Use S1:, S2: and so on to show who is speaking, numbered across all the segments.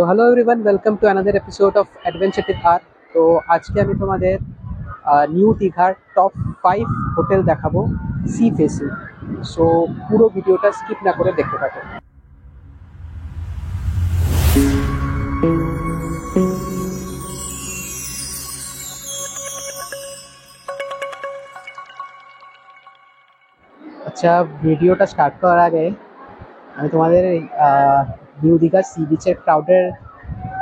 S1: Hello everyone, welcome to another episode of adventure with R. তো আজকে আমি তোমাদের নিউ দীঘার টপ 5 হোটেল দেখাবো সি ফেসিং। সো পুরো ভিডিওটা স্কিপ না করে দেখতে থাকো। আচ্ছা, ভিডিওটা স্টার্ট করার আগে আমি তোমাদের নিউ দীঘার সি বিচের ক্রাউডের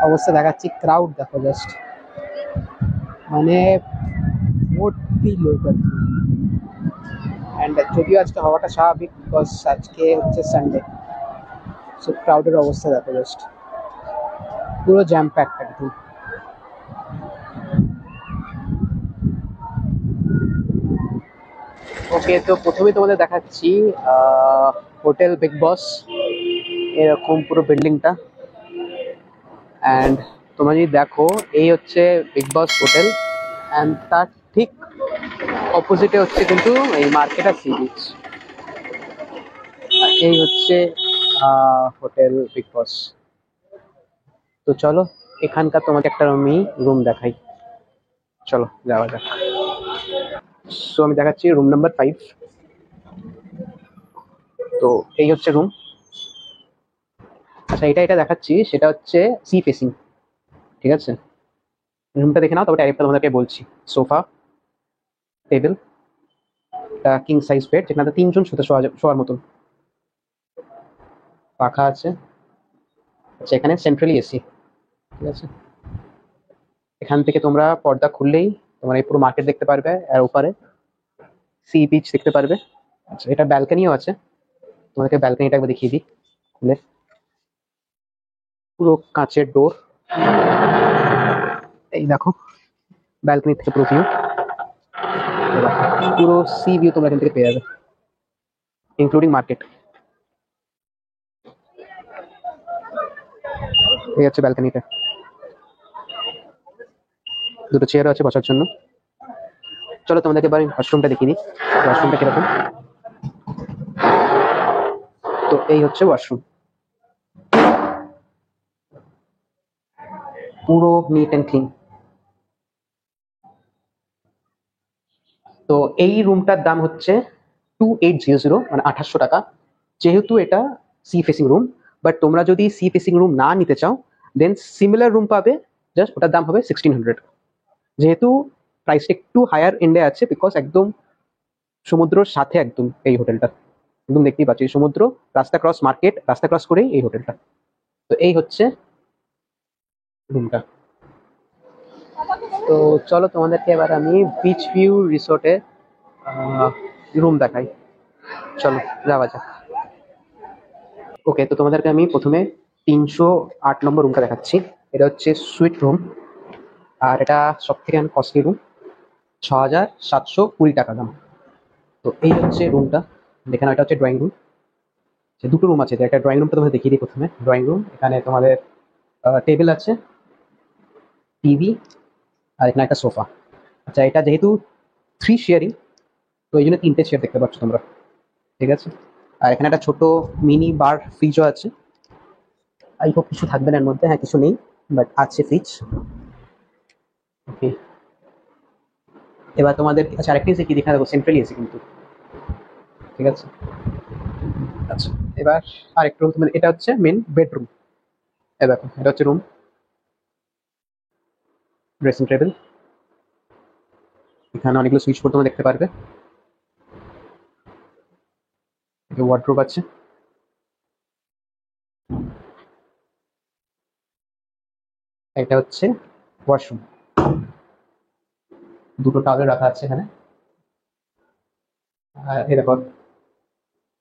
S1: অবস্থা দেখাচ্ছি। ক্রাউড দেখো জাস্ট, মানে ভর্তি লোক আর কি। অ্যান্ড যদিও আজকে হওয়াটা স্বাভাবিক, বিকজ আজকে হচ্ছে সানডে। সো ক্রাউডের অবস্থা দেখো জাস্ট, পুরো জ্যাম প্যাকড একদম। ওকে, তো প্রথমে তোমাদের দেখাচ্ছি হোটেল বিগ বস, এরকম পুরো বিল্ডিংটা। অ্যান্ড তোমরা যদি দেখো, এই হচ্ছে বিগ বস হোটেল, অ্যান্ড তার ঠিক অপোজিটে হচ্ছে কিন্তু এই মার্কেট আর সি বিচ। এই হচ্ছে হোটেল বিগ বস। তো চলো এখানকার তোমাকে একটা আমি রুম দেখাই, চলো যাওয়া যাক। সো আমি দেখাচ্ছি রুম নাম্বার 5। তো এই হচ্ছে রুম। আচ্ছা, এটা দেখাচ্ছি, সেটা হচ্ছে সি ফেসিং, ঠিক আছে? রুমটা দেখে নাও, তবে টাইপটা তোমাদেরকে বলছি। সোফা, টেবিল, একটা কিং সাইজ বেড যেখানে 3 জন শোয়ার মতন। পাখা আছে। আচ্ছা, এখানে সেন্ট্রালি এসি, ঠিক আছে? এখান থেকে তোমরা পর্দা খুললেই তোমরা এই পুরো মার্কেট দেখতে পারবে, আর উপরে সি বিচ দেখতে পারবে। আচ্ছা, এটা ব্যালকনিও আছে, তোমাদেরকে ব্যালকনিটা একবার দেখিয়ে দিই খুলে। পুরো কাঁচের ডোর, এই দেখো ব্যালকনি থেকে পুরো ভিউ। পুরো সি ভিউ তোমরা এখান থেকে পেয়ে যাবে, ইনক্লুডিং মার্কেট। এই হচ্ছে ব্যালকনিটা, দুটো চেয়ারও আছে বসার জন্য। চলো তোমাদেরকে এবার ওয়াশরুমটা দেখিয়ে দিই, ওয়াশরুমটা কিরকম। তো এই হচ্ছে ওয়াশরুম, পুরো নিট অ্যান্ড ক্লিন। তো এই রুমটার দাম হচ্ছে 2800, মানে 2800 টাকা। যেহেতু এটা সি ফেসিং রুম, বাট তোমরা যদি সি ফেসিং রুম না নিতে চাও, দেন সিমিলার রুম পাবে, জাস্ট ওটার দাম হবে 1600। যেহেতু প্রাইসটা একটু হায়ার এন্ডে আছে, বিকজ একদম সমুদ্রের সাথে একদম এই হোটেলটা, একদম দেখতেই পাচ্ছি সমুদ্র, রাস্তা ক্রস মার্কেট, রাস্তা ক্রস করেই এই হোটেলটা। তো এই হচ্ছে রুমটা। তো চলো তোমাদেরকে এবার আমি বিচ ভিউ রিসোর্টে রুম দেখাই, চলো যাওয়া যাক। ওকে, তো তোমাদেরকে আমি প্রথমে 308 নম্বর রুমটা দেখাচ্ছি। এটা হচ্ছে সুইট রুম, আর এটা সব থেকে কস্টলি রুম, 6720 টাকা দাম। তো এই হচ্ছে রুমটা, দেখে নাও, এটা হচ্ছে ড্রয়িং রুম। দুটো রুম আছে, একটা ড্রয়িং রুমটা তোমাদের দেখিয়ে দিই। প্রথমে ড্রয়িং রুম, এখানে তোমাদের টেবিল আছে, টিভি, আর এখানে একটা সোফা। আচ্ছা, এটা যেহেতু 3 শেয়ারিং, তো এই জন্য 3টে চেয়ার দেখতে পাচ্ছ তোমরা, ঠিক আছে? আর এখানে একটা ছোট মিনি বার ফ্রিজও আছে। আই হোপ কিছু থাকবে না এর মধ্যে, হ্যাঁ কিছু নেই, বাট আছে ফ্রিজ। ওকে, এবার তোমাদের আচ্ছা আরেকটা এসি কি দেখা দেবো, সেন্ট্রালি এসি কিন্তু, ঠিক আছে? আচ্ছা, এবার আরেকটা রুম, মানে এটা হচ্ছে মেন বেডরুম। এ দেখো, এটা হচ্ছে রুম, ড্রেসিং টেবিল, এখানে অনেকগুলো সুইচ বোর্ড তোমরা দেখতে পারবে। ওয়ার্ড্রোব আছে। এটা হচ্ছে ওয়াশরুম, দুটো টাওয়েল রাখা আছে এখানে। আর এই দেখো,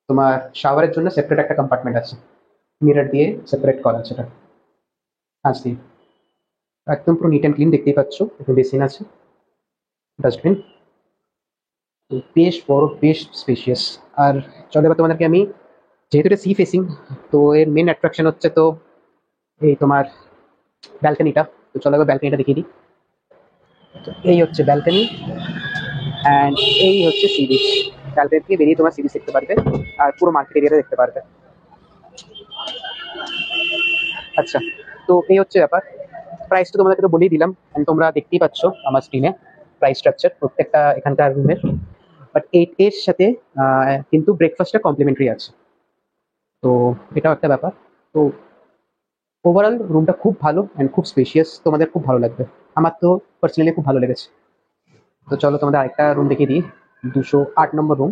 S1: তোমার শাওয়ারের জন্য সেপারেট একটা কম্পার্টমেন্ট আছে, মিরর দিয়ে সেপারেট করা আছে, এটা কাঁচ দিয়ে। একদম পুরো নিট অ্যান্ড ক্লিন, দেখতেই পাচ্ছ। এখানে বেসিন আছে, ডাস্টবিন, বেশ বড়, বেশ স্পেশিয়াস। আর চলো এবার তোমাদেরকে আমি, যেহেতু এটা সি ফেসিং, তো এর মেন অ্যাট্রাকশন হচ্ছে তো এই তোমার ব্যালকনিটা। তো চলো এবার ব্যালকনিটা দেখিয়ে দিই। তো এই হচ্ছে ব্যালকনি, অ্যান্ড এই হচ্ছে সি বিচ। ব্যালকনি থেকে বেরিয়ে তোমার সি বিচ দেখতে পারবে, আর পুরো মার্কেট এরিয়াটা দেখতে পারবে। আচ্ছা, তো এই হচ্ছে ব্যাপার। প্রাইসটা তোমাদেরকে তো বলেই দিলাম, and তোমরা দেখতেই পাচ্ছ আমার স্ক্রিনে প্রাইস স্ট্রাকচার প্রত্যেকটা এখানকার রুমের। বাট এর সাথে কিন্তু ব্রেকফাস্টটা কমপ্লিমেন্টারি আছে, তো এটাও একটা ব্যাপার। তো ওভারঅল রুমটা খুব ভালো অ্যান্ড খুব স্পেশিয়াস, তোমাদের খুব ভালো লাগবে। আমার তো পার্সোনালি খুব ভালো লেগেছে। তো চলো তোমাদের আরেকটা রুম দেখিয়ে দিই, 208 নম্বর রুম।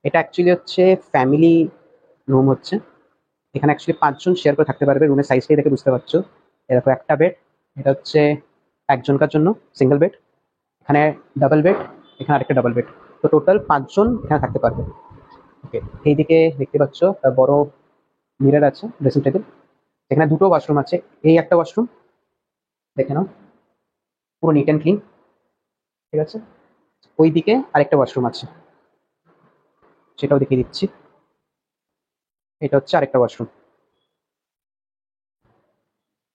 S1: এটা অ্যাকচুয়ালি হচ্ছে ফ্যামিলি রুম হচ্ছে। এখানে অ্যাকচুয়ালি 5 জন শেয়ার করে থাকতে পারবে, রুমের সাইজটাই দেখে বুঝতে পারছো। এরকম একটা বেড, এটা হচ্ছে একজনকার জন্য সিঙ্গেল বেড, এখানে ডাবল বেড, এখানে আরেকটা ডাবল বেড। তো টোটাল 5 জন এখানে থাকতে পারবে। ওকে, এইদিকে দেখতে পাচ্ছ একটা বড় মিরর আছে, ড্রেসিং টেবিল। এখানে দুটো ওয়াশরুম আছে, এই একটা ওয়াশরুম দেখে নাও, পুরো নিট অ্যান্ড ক্লিন। ঠিক আছে, ওইদিকে আরেকটা ওয়াশরুম আছে, সেটাও দেখিয়ে দিচ্ছি। এটা হচ্ছে আরেকটা ওয়াশরুম,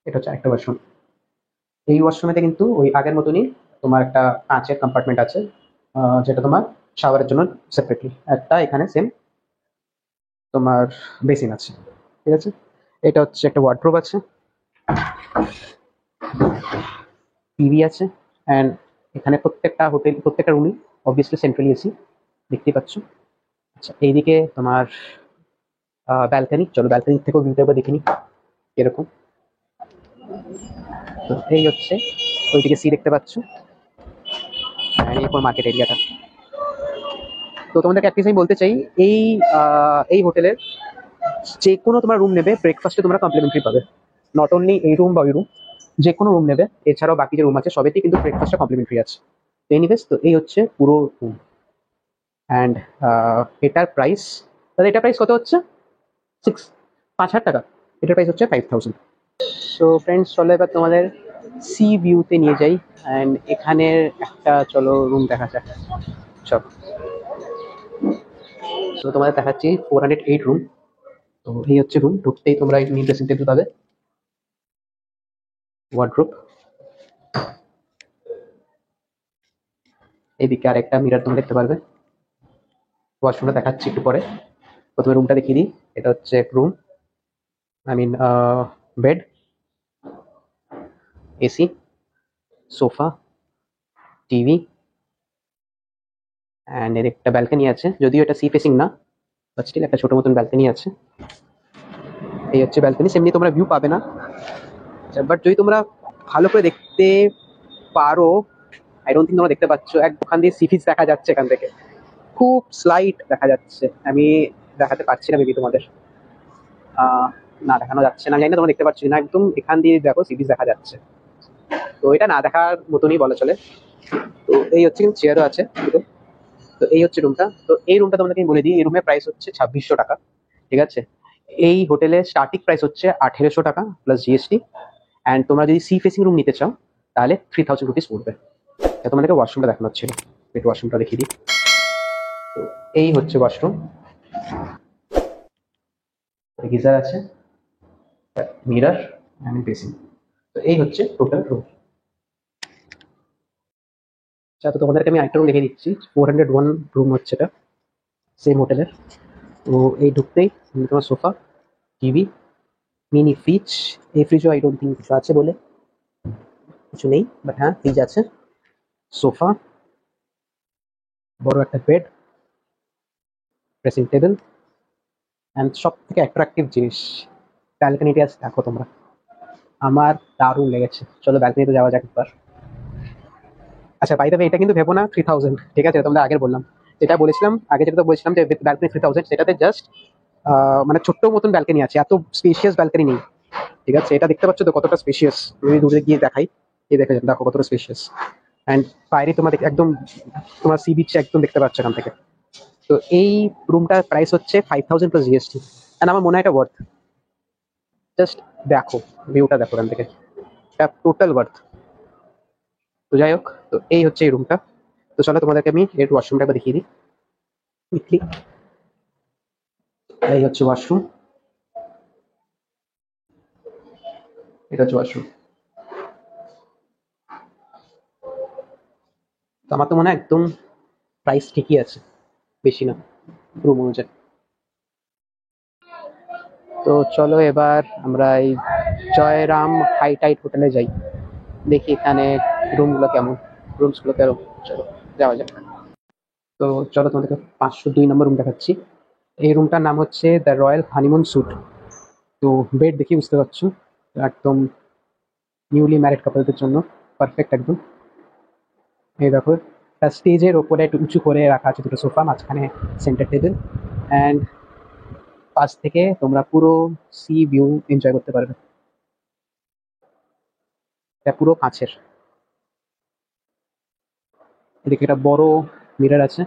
S1: এটা হচ্ছে আরেকটা ওয়াশরুম। এই ওয়াশরুমেতে কিন্তু ওই আগের মতনই তোমার একটা কাঁচের কম্পার্টমেন্ট আছে, যেটা তোমার শাওয়ারের জন্য সেপারেটলি একটা এখানে সেম তোমার বেসিন আছে। ঠিক আছে, এটা হচ্ছে একটা ওয়ার্ডরোব আছে, টিভি আছে, অ্যান্ড এখানে প্রত্যেকটা হোটেল প্রত্যেকটা রুমই অবভিয়াসলি সেন্ট্রালি এসি, দেখতেই পাচ্ছ। আচ্ছা, এইদিকে তোমার ব্যালকানি, চলো ব্যালকানি থেকেও ভিউটা একবার দেখে নিই এরকম। তো এই হচ্ছে, ওইদিকে সি দেখতে পাচ্ছ, এরপর মার্কেট এরিয়াটা। তো তোমাদেরকে অ্যাটলিস্ট আমি বলতে চাই, এই এই হোটেলের যে কোনো তোমার রুম নেবে ব্রেকফাস্টে তোমরা কমপ্লিমেন্টারি পাবে। নট অনলি এই রুম বা ওই রুম, যে কোনো রুম নেবে এছাড়াও বাকি যে রুম আছে সবেতেই কিন্তু ব্রেকফাস্টটা কমপ্লিমেন্টারি আছে। তো এনিওয়েজ, তো এই হচ্ছে পুরো রুম। অ্যান্ড এটার প্রাইস, তাহলে এটার প্রাইস কত হচ্ছে? 5,000 টাকা। এটার প্রাইস হচ্ছে 5,000। সো ফ্রেন্ডস, চলো এবার তোমাদের সি ভিউতে নিয়ে যাই, অ্যান্ড এখানের একটা চলো রুম দেখা যাক সব। সো তোমাদের দেখাচ্ছি 408 রুম। তো এই হচ্ছে রুম, ঢুকতেই তোমরা এই ড্রেসিং টেবিল পাবে, ওয়ার্ড্রোব, এদিকে আরেকটা মিরর তুমি দেখতে পারবে। ওয়াশরুমটা দেখাচ্ছি একটু পরে, প্রথমে রুমটা দেখিয়ে দিই। এটা হচ্ছে room, I mean bed, AC, sofa, TV, and এর একটা ব্যালকনি আছে, যদিও এটা সি ফেসিং না, বাট স্টিল একটা ছোট মতন ব্যালকনি আছে। এই হচ্ছে ব্যালকনি, সেমনি তোমরা ভিউ পাবে না, বাট যদি তোমরা ভালো করে দেখতে পারো, আই ডোন্ট থিঙ্ক তোমরা দেখতে পাচ্ছ, এক ওখান দিয়ে সি ফিচ দেখা যাচ্ছে, এখান থেকে খুব স্লাইট দেখা যাচ্ছে। আমি দেখাতে পারছি না মেবি তোমাদের, না দেখানো যাচ্ছে না, জানি না তোমরা দেখতে পাচ্ছ না, একদম এখান দিয়ে দেখো সি ফিচ দেখা যাচ্ছে। তো এটা না দেখার মতনই বলা চলে। তো এই হচ্ছে, কিন্তু চেয়ারও আছে দুটো। তো এই হচ্ছে রুমটা। তো এই রুমটা তোমাদেরকে আমি বলে দিই, এই রুমের প্রাইস হচ্ছে 2,600 টাকা। ঠিক আছে, এই হোটেলের স্টার্টিং প্রাইস হচ্ছে 1,800 টাকা প্লাস জিএসটি। অ্যান্ড তোমরা যদি সি ফেসিং রুম নিতে চাও তাহলে 3,000 রুপিস পড়বে। তোমাদেরকে ওয়াশরুমটা দেখানো হচ্ছিল, একটু ওয়াশরুমটা দেখিয়ে দিই। এই হচ্ছে ওয়াশরুম, গিজার আছে, মিরর অ্যান্ড বেসিন। তো এই হচ্ছে টোটাল রুম। আচ্ছা, তো তোমাদেরকে আমি আরেকটা রুম দেখে দিচ্ছি, 401 রুম হচ্ছে এটা, সেম হোটেলের। তো এই ঢুকতেই তোমার সোফা, টিভি, মিনি ফ্রিজ। এই ফ্রিজও আই ডোন্ট থিঙ্ক কিছু আছে বলে, কিছু নেই, বাট হ্যাঁ ফ্রিজ আছে, সোফা, বড় একটা বেড, ড্রেসিং টেবিল, অ্যান্ড সব থেকে অ্যাট্রাকটিভ জিনিস ব্যালকনিটা দেখো তোমরা, আমার দারুণ লেগেছে। চলো ব্যালকনিতে যাওয়া যাক একবার। আচ্ছা, বাই দ্য ওয়ে, এটা কিন্তু ভেবো না 3,000, ঠিক আছে? তোমাদের আগে বললাম, যেটা বলেছিলাম আগে, যেটা বলেছিলাম যে ব্যালকনি 3,000, সেটাতে জাস্ট মানে ছোট্ট মতন ব্যালকনি আছে, এত স্পেশিয়াস ব্যালকনি নেই। ঠিক আছে, এটা দেখতে পাচ্ছ তো কতটা স্পেশিয়াস, আমি দূরে গিয়ে দেখাই, এই দেখে দেখো কতটা স্পেশিয়াস। অ্যান্ড বাইরে তোমার একদম তোমার সি বিচ একদম দেখতে পাচ্ছ এখান থেকে। তো এই রুমটার প্রাইস হচ্ছে 5,000 প্লাস জিএসটি, অ্যান্ড আমার মনে হয় এটা ওয়ার্থ। জাস্ট দেখো ভিউটা, দেখো এখান থেকে, এটা টোটাল ওয়ার্থ। তো যাই হোক, তো এই হচ্ছে এই রুমটা। তো চলো তোমাদেরকে আমি এর ওয়াশরুমটা একবার দেখিয়ে দিই কুইকলি। এই হচ্ছে ওয়াশরুম, এটা হচ্ছে ওয়াশরুম। তো আমার তো মনে হয় একদম প্রাইস ঠিকই আছে, বেশি না রুম অনুযায়ী। তো চলো এবার আমরা এই জয়রাম হাই টাইট হোটেলে যাই, দেখি এখানে রুমগুলো কেমন, রুমসগুলো কেমন। চলো যাওয়া যাক। তো চলো তোমাদেরকে 502 নম্বর রুম দেখাচ্ছি। এই রুমটার নাম হচ্ছে দ্য রয়্যাল হানিমুন স্যুট। তো বেড দেখি বুঝতে পারছো, একদম নিউলি ম্যারিড কাপলদের জন্য পারফেক্ট একদম। এই দেখো, স্টেজের ওপরে একটু উঁচু করে রাখা আছে দুটো সোফা, মাঝখানে সেন্টার টেবিল, অ্যান্ড পাশ থেকে তোমরা পুরো সি ভিউ এনজয় করতে পারবে। এটা পুরো কাঁচের। এদিকে একটা বড় মিরর আছে,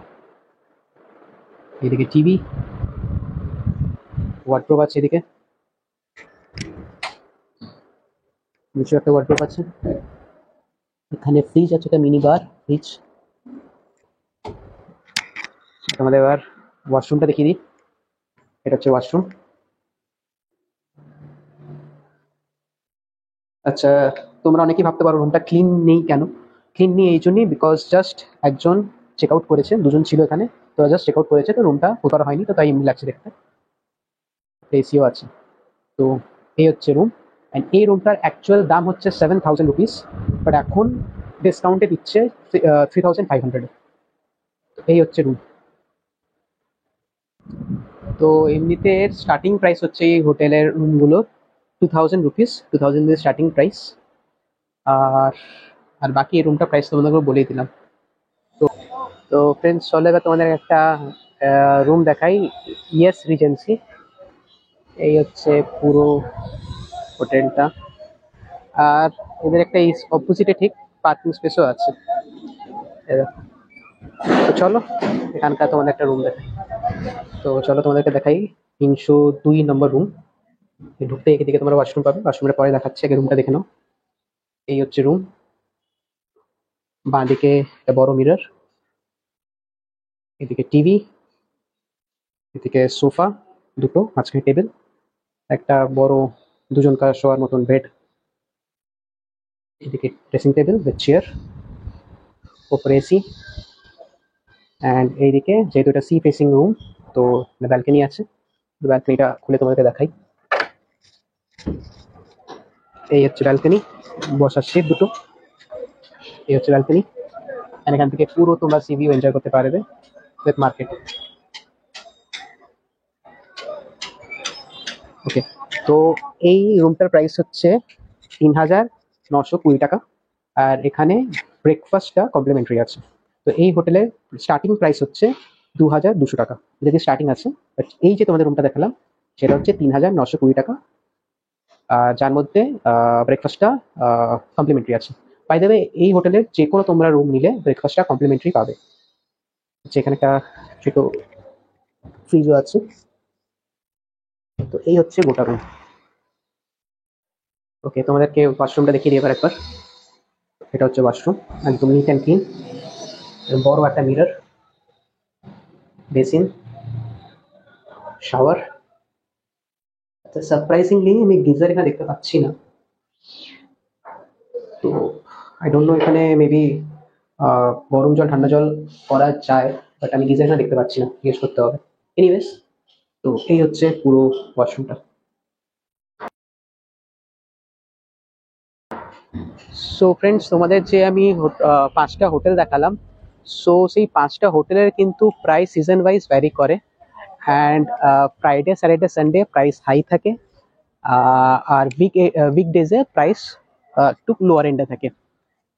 S1: এদিকে টিভি, ওয়ার্ড্রোব আছে, এদিকে নিচে একটা ওয়ার্ড্রোব আছে, এখানে ফ্রিজ আছে, একটা মিনি বার ফ্রিজ। তোমাদের এবার ওয়াশরুমটা দেখিয়ে দিই। এটা হচ্ছে ওয়াশরুম। আচ্ছা, তোমরা অনেকেই ভাবতে পারো রুমটা ক্লিন নেই কেন। ক্লিন নেই এই জন্যই বিকজ জাস্ট একজন চেক আউট করেছে, দুজন ছিল এখানে, তো জাস্ট চেক আউট করেছে, তো রুমটা পোতার হয়নি, তো তাই এমনি লাগছে দেখতে। এসিও আছে। তো এই হচ্ছে রুম, অ্যান্ড এই রুমটার অ্যাকচুয়াল দাম হচ্ছে 7,000 রুপিস, বাট এখন ডিসকাউন্টে দিচ্ছে 3,500। এই হচ্ছে রুম। তো এমনিতে স্টার্টিং প্রাইস হচ্ছে এই হোটেলের রুমগুলো 2,000 রুপিস, 2,000 স্টার্টিং প্রাইস। আর আর বাকি এই রুমটা প্রাইস তোমাদেরকে বলেই দিলাম। তো তো ফ্রেন্ডস, চলে এবার তোমাদের একটা রুম দেখাই, ইয়েস রিজেন্সি। এই হচ্ছে পুরো হোটেলটা, আর এদের একটা অপোজিটে ঠিক পার্কিং স্পেসও আছে। এই দেখো। তো চলো এখানকার তোমাদের একটা রুম দেখাই। তো চলো তোমাদেরকে দেখাই 302 নম্বর রুম। ঢুকতে এদিকে তোমরা ওয়াশরুম পাবে, ওয়াশরুমের পরে দেখাচ্ছে, আগে রুমটা দেখে নাও। এই হচ্ছে রুম। বাঁ দিকে একটা বড় মিরর, এদিকে টিভি, এদিকে সোফা দুটো, মাঝখানে টেবিল, একটা বড় দুজনকার শোয়ার মতন বেড, এদিকে ড্রেসিং টেবিল উইথ চেয়ার, ওপরে এসি, অ্যান্ড এইদিকে যেহেতু এটা সি ফেসিং রুম, তো ব্যালকনি আছে। ব্যালকনিটা খুলে তোমাদেরকে দেখাই। এই হচ্ছে ব্যালকনি, বসার সিট দুটো। এই হচ্ছে ব্যালকনি, এখান থেকে পুরো তোমরা সি ভিউ এনজয় করতে পারবে উইথ মার্কেট। ওকে, তো এই রুমটার প্রাইস হচ্ছে 3,920 টাকা, আর এখানে ব্রেকফাস্টটা কমপ্লিমেন্টারি আছে। তো এই হোটেলের স্টার্টিং প্রাইস হচ্ছে 2,200 টাকা, যদি স্টার্টিং আছে। বাট এই যে তোমাদের রুমটা দেখালাম সেটা হচ্ছে 3,920 টাকা, যার মধ্যে ব্রেকফাস্টটা কমপ্লিমেন্টারি আছে। বাই দ্য ওয়ে, এই হোটেলের যে কোনো তোমরা রুম নিলে ব্রেকফাস্টটা কমপ্লিমেন্টারি পাবে। যেখানে একটা ছোট ফ্রিজও আছে। তো এই হচ্ছে গোটা রুম। ওকে, তোমাদেরকে ওয়াশরুমটা দেখিয়ে দিই এবার একবার। এটা হচ্ছে ওয়াশরুম, একদম নিট অ্যান্ড ক্লিন, বড় একটা মিরর, বেসিন, শাওয়ার। আচ্ছা, সারপ্রাইজিংলি আমি গিজার এখানে দেখতে পাচ্ছি না, তো আই ডোন্ট নো এখানে মেবি গরম জল ঠান্ডা জল করা যায়, বাট আমি গিজার এখানে দেখতে পাচ্ছি না, জিজ্ঞেস করতে হবে। এনিওয়েজ, তো এই হচ্ছে পুরো ওয়াশরুমটা। সো ফ্রেন্ডস, তোমাদের যে আমি 5টা হোটেল দেখালাম, সো সেই 5টা হোটেলের কিন্তু প্রাইস সিজন ওয়াইজ ভ্যারি করে, and Friday Saturday Sunday price high থাকে, আর উইকডেজে প্রাইস একটু লোয়ার এন্ডে থাকে।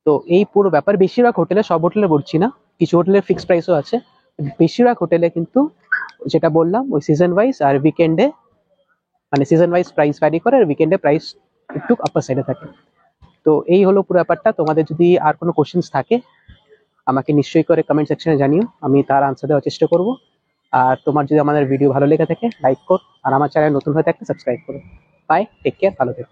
S1: তো এই পুরো ব্যাপার বেশিরভাগ হোটেলে, সব হোটেলে বলছি না, কিছু হোটেলের ফিক্সড প্রাইসও আছে, বেশিরভাগ হোটেলে কিন্তু যেটা বললাম ওই সিজন ওয়াইজ আর উইকেন্ডে, মানে সিজন ওয়াইজ প্রাইস ভ্যারি করে, আর উইকেন্ডে প্রাইস একটু আপার সাইডে থাকে। তো এই হলো পুরো ব্যাপারটা। তোমাদের যদি আর কোনো কোশ্চেন্স থাকে আমাকে নিশ্চয়ই করে কমেন্ট সেকশনে জানিও, আমি তার আনসার দেওয়ার চেষ্টা করব। আর তোমার যদি আমাদের ভিডিও ভালো লেগে থাকে লাইক কর, আর আমার চ্যানেল নতুন হয়ে থাকলে সাবস্ক্রাইব করো। বাই, টেক কেয়ার, ভালো থেকো।